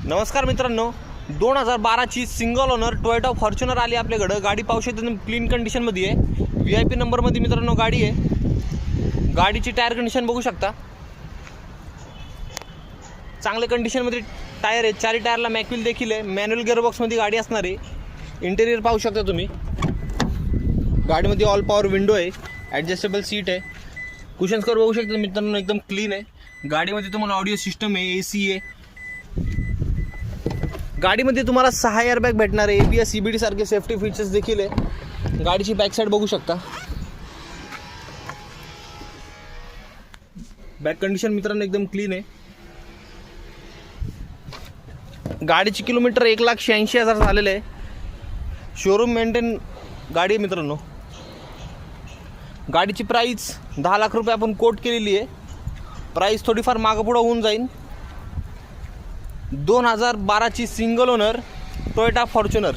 नमस्कार मित्रांनो, 2012ची single owner Toyota Fortuner आली आपल्याकडं। गाडी पाहू शकता तुम्ही, क्लीन कंडिशनमध्ये आहे, VIP नंबरमध्ये मित्रांनो गाडी आहे। गाडीची टायर कंडिशन बघू शकता, चांगल्या कंडिशनमध्ये टायर आहे। चारी टायरला मॅक्विल देखील आहे। मॅन्युअल गिअरबॉक्समध्ये गाडी असणार आहे। इंटेरियर पाहू शकता तुम्ही, गाडीमध्ये ऑल पॉवर विंडो आहे, ॲडजस्टेबल सीट आहे, कुशन्स कवर बघू शकता मित्रांनो एकदम क्लीन आहे। गाडीमध्ये तुम्हाला ऑडिओ सिस्टम आहे, AC आहे। गाडीमध्ये तुम्हाला 6 एअरबॅग भेटणार आहे। ABS CBD सारखे सेफ्टी फीचर्स देखील आहे। गाडीची बॅक साईड बघू शकता, बॅक कंडिशन मित्रांनो एकदम क्लीन आहे। गाडीची किलोमीटर 1,86,000 झालेले आहे। शोरूम मेंटेन गाडी आहे मित्रांनो। गाडीची प्राइस 10 लाख रुपये आपण कोट केलेली आहे। प्राइस थोडीफार मागं पुढं होऊन जाईल। 2012ची सिंगल ओनर टोयोटा फॉर्च्युनर